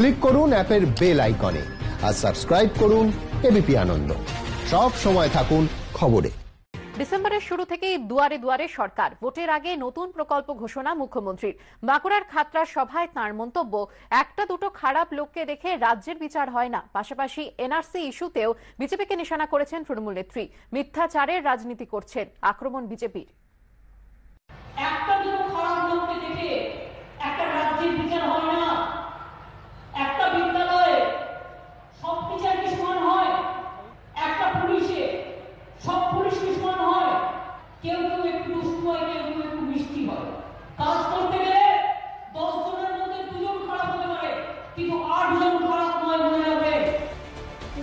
Click করুন অ্যাপের bell আইকনে আর সাবস্ক্রাইব করুন এবিপি আনন্দ। সব সময় থাকুন খবরে। ডিসেম্বরের শুরু থেকেই দুয়ারে দুয়ারে সরকার। ভোটের আগে নতুন প্রকল্প ঘোষণা মুখ্যমন্ত্রীর। বাঁকুড়ার খাতড়ার সভায় তাঁর মন্তব্য, একটা দুটো খারাপ লোককে দেখে রাজ্যের বিচার হয় না। পাশাপাশি এনআরসি ইস্যুতেও বিজেপিকে নিশানা করেছেন তৃণমূল নেত্রী। মিথ্যাচারের রাজনীতি করছেন, আক্রমণ বিজেপির। একটা দুটো খারাপ লোককে দেখে একটা রাজ্যের বিচার হয় না। একটা বিদ্যালয়ে সব টিচার কি সমান হয়? একটা পুলিশে সব পুলিশ কি সমান হয়? কেউ কেউ একটু দুষ্টু হয়, কেউ কেউ একটু মিষ্টি হয়। কাজ করতে গেলে 10 জনের মধ্যে 2 জন খারাপ হতে পারে, কিন্তু 8 জন খারাপ নয়, মনে রাখবে।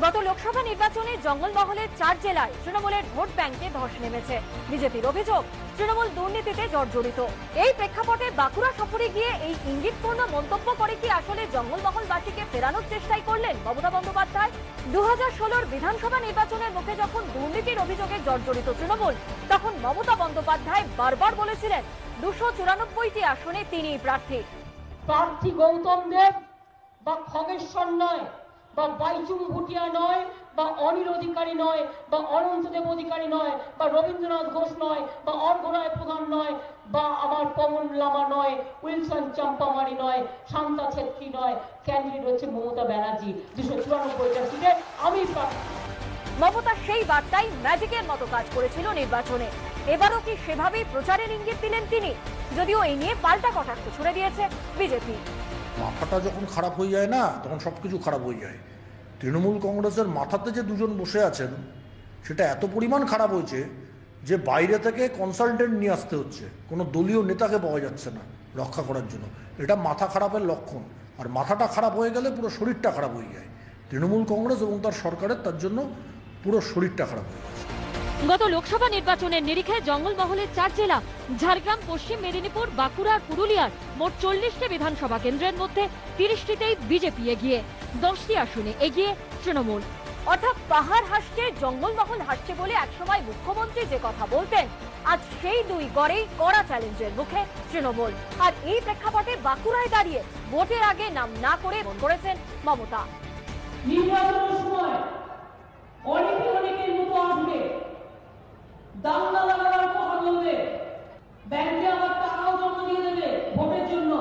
গত লোকসভা নির্বাচনে জঙ্গলমহলের 4 জেলায় তৃণমূলের ভোট ব্যাংকে ধস নেমেছে। বিজেপির অভিযোগ, তৃণমূল দুর্নীতিতে জর্জরিত। এই প্রেক্ষাপটে বাঁকুড়া সফরে গিয়ে এই ইঙ্গিতপূর্ণ মন্তব্য করে কি আসলে জঙ্গলমহলবাসীকে ফেরানোর চেষ্টাই করলেন মমতা বন্দ্যোপাধ্যায়? 2016 বিধানসভা নির্বাচনের মুখে যখন দুর্নীতির অভিযোগে জর্জরিত তৃণমূল, তখন মমতা বন্দ্যোপাধ্যায় বারবার বলেছিলেন 294টি আসনে তিনিই প্রার্থী। প্রার্থী গৌতম দেব বা খগেশ্বর নয়, বা বাইচুং ভুটিয়া নয়, বা অনিল অধিকারী নয়, বা অনন্ত দেব অধিকারী নয়, বা রবীন্দ্রনাথ ঘোষ নয়, বা অর্ঘরায় প্রধান নয়, বা আমার পবন লামা নয়, উইলসন চম্পামারি নয়, শান্তা ছেত্রী নয়। ক্যান্ডিডেট হচ্ছে মমতা ব্যানার্জি। 294টা সিটে আমি প্রার্থী। মমতা সেই বার্তাই ম্যাজিকের মতো কাজ করেছিল নির্বাচনে। এবারও কি সেভাবেই প্রচারের ইঙ্গিত দিলেন তিনি? যদিও এই নিয়ে পাল্টা কটাক্ষ ছুড়ে দিয়েছে বিজেপি। মাথাটা যখন খারাপ হয়ে যায় না, তখন সবকিছু খারাপ হয়ে যায়। তৃণমূল কংগ্রেসের মাথাতে যে দুজন বসে আছেন, সেটা এত পরিমাণ খারাপ হয়েছে যে বাইরে থেকে কনসালটেন্ট নিয়ে আসতে হচ্ছে, কোনো দলীয় নেতাকে পাওয়া যাচ্ছে না রক্ষা করার জন্য। এটা মাথা খারাপের লক্ষণ। আর মাথাটা খারাপ হয়ে গেলে পুরো শরীরটা খারাপ হয়ে যায়। তৃণমূল কংগ্রেস এবং তার সরকারের তার জন্য পুরো শরীরটা খারাপ হয়ে গেছে। গত লোকসভা নির্বাচনের নিরিখে জঙ্গলমহলের 4 জেলা ঝাড়গ্রাম, পশ্চিম মেদিনীপুর, বাঁকুড়া আর পুরুলিয়ার মোট 40টি বিধানসভা কেন্দ্রের মধ্যে 30টিতেই বিজেপি এগিয়ে, 10টি আসনে এগিয়ে তৃণমূল। অর্থাৎ পাহাড় হাসছে, জঙ্গলমহল হাসছে বলে একসময় মুখ্যমন্ত্রী যে কথা বলতেন, আজ সেই দুই গড়েই কড়া চ্যালেঞ্জের মুখে তৃণমূল। আর এই প্রেক্ষাপটে বাঁকুড়ায় দাঁড়িয়ে ভোটের আগে নাম না করে মন করেছেন মমতা। নির্বাচনের সময় অনেকের মতো আসবে, দাঙ্গা লাগাবার কথা বলবে, ব্যাংকে আবার টাকাও জমা দিয়ে দেবে ভোটের জন্য।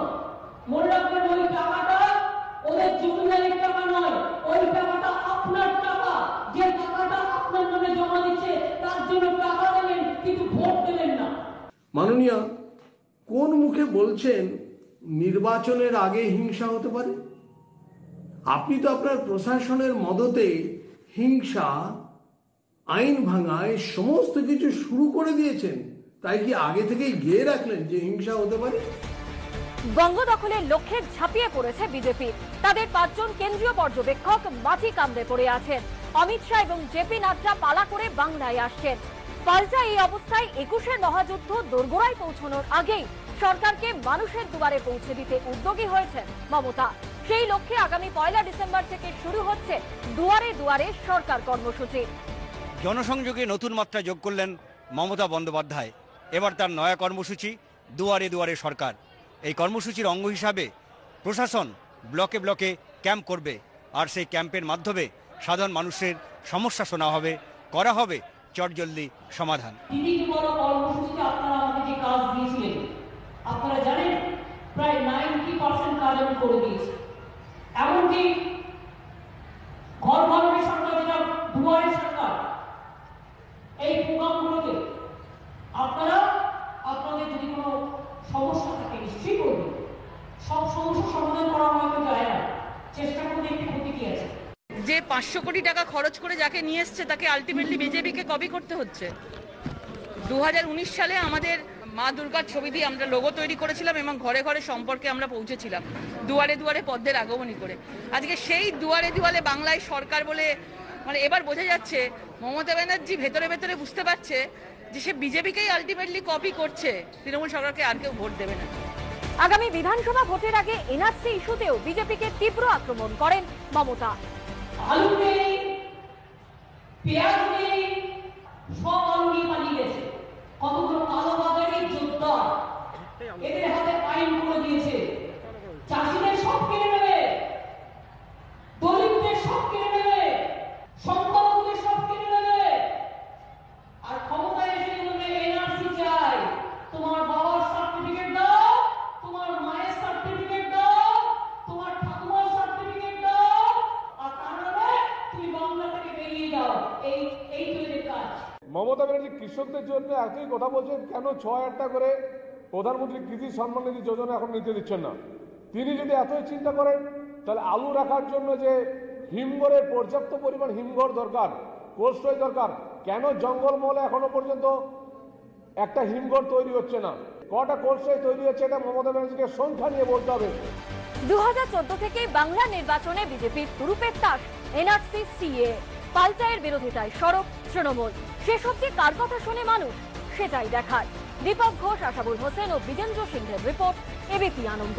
মনে রাখবেন, ওই টাকাটা ওদের জমিদারের টাকা নয়, ওই টাকাটা আপনার টাকা। যে টাকাটা আপনার নামে জমা দিচ্ছে তার জন্য টাকা দেবেন, কিন্তু ভোট দেবেন না। মাননীয়, কোন মুখে বলছেন নির্বাচনের আগে হিংসা হতে পারে? আপনি তো আপনার প্রশাসনের মদতে হিংসা, আইন ভাঙায় সমস্ত কিছু শুরু করে দিয়েছেন। তাই কি আগে থেকেই গিয়ে রাখলেন যে হিংসা হতে পারে? বঙ্গ দখলের লক্ষ্যে ঝাঁপিয়ে পড়েছে বিজেপি। তাদের 5 জন কেন্দ্রীয় পর্যবেক্ষক মাটি কামড়ে পড়ে আছেন। অমিত শাহ এবং জেপি নাড্ডা পালা করে বাংলায় আসছেন। পাল্টা এই অবস্থায় 21-এর মহাযুদ্ধ দোরগোড়ায় পৌঁছানোর আগেই সরকারকে মানুষের দুয়ারে পৌঁছে দিতে উদ্যোগী হয়েছেন মমতা। সেই লক্ষ্যে আগামী 1 ডিসেম্বর থেকে শুরু হচ্ছে দুয়ারে দুয়ারে সরকার কর্মসূচি। জনসংযোগে নতুন মাত্রা যোগ করলেন মমতা বন্দ্যোপাধ্যায়। এবার তার নয়া কর্মসূচি দুয়ারে দুয়ারে সরকার। এই কর্মসূচির অঙ্গ হিসাবে প্রশাসন ব্লকে ব্লকে ক্যাম্প করবে, আর সেই ক্যাম্পের মাধ্যমে সাধারণ মানুষের সমস্যা শোনা হবে, করা হবে চটজলদি সমাধান। কর্মসূচিতে আপনারা আমাকে যে কাজ দিয়েছিলেন, আপনারা জানেন প্রায় 90% কাজ আমি করে দিয়েছি। এমনকি ঘর ঘরের সরকার, যেটা দুয়ারে সরকার, এই প্রোগ্রামগুলোতে আপনারা আপনাদের যদি কোনো সমস্যা থাকে নিশ্চয়ই করবেন। সব সমস্যা সমাধান করা হয়তো যায় না, চেষ্টা করে দেখতে ক্ষতি কি আছে। যে 500 কোটি টাকা খরচ করে যাকে নিয়ে এসছে তাকে আলটিমেটলি বিজেপিকে কপি করতে হচ্ছে। 2019 সালে আমাদের মা দুর্গার ছবি দিয়ে আমরা লোগো তৈরি করেছিলাম এবং ঘরে ঘরে সম্পর্কে আমরা পৌঁছেছিলাম দুয়ারে দুয়ারে পদ্মের আগমনী করে। আজকে সেই দুয়ারে দুয়ারে বাংলায় সরকার বলে মানে এবার বোঝা যাচ্ছে মমতা ব্যানার্জি ভেতরে ভেতরে বুঝতে পারছে যে সে বিজেপিকেই আলটিমেটলি কপি করছে, তৃণমূল সরকারকে আর কেউ ভোট দেবে না। আগামী বিধানসভা ভোটের আগে এনআরসি ইস্যুতেও বিজেপিকে তীব্র আক্রমণ করেন মমতা। আলু নেই, পেঁয়াজ নেই, সব আলু নিয়ে পালিয়ে গেছে। কতগুলো কালোবাজারি যোদ্ধা এদের হাতে আইন করে দিয়েছে, চাষিদের সব কেড়ে নেবে। মমতা ব্যানার্জি কৃষকদের জন্য এতই কথা বলছেন, কেন 6,000 টাকা করে প্রধানমন্ত্রী কৃষি সম্মান নিধি যোজনা এখন নিতে দিচ্ছেন না? তিনি যদি এতই চিন্তা করেন তাহলে আলু রাখার জন্য যে হিমঘরের পর্যাপ্ত পরিমাণ হিমঘর দরকার, কোল্ড স্টোরেজ দরকার, কেন জঙ্গলমহলে এখনো পর্যন্ত একটা হিমঘর তৈরি হচ্ছে না? কটা কোল্ড স্টোরেজ তৈরি হচ্ছে এটা মমতা ব্যানার্জিকে সংখ্যা নিয়ে বলতে হবে। 2014 থেকে বাংলা নির্বাচনে বিজেপির তুরুপের তাস এনআরসি সিএ, পাল্টায়ের বিরোধিতায় সরব তৃণমূল। শেষ অবধি কার কথা শোনে মানুষ সেটাই দেখার। দীপক ঘোষ, আশাবুল হোসেন ও বিজেন্দ্র সিংহের রিপোর্ট, এবিপি আনন্দ।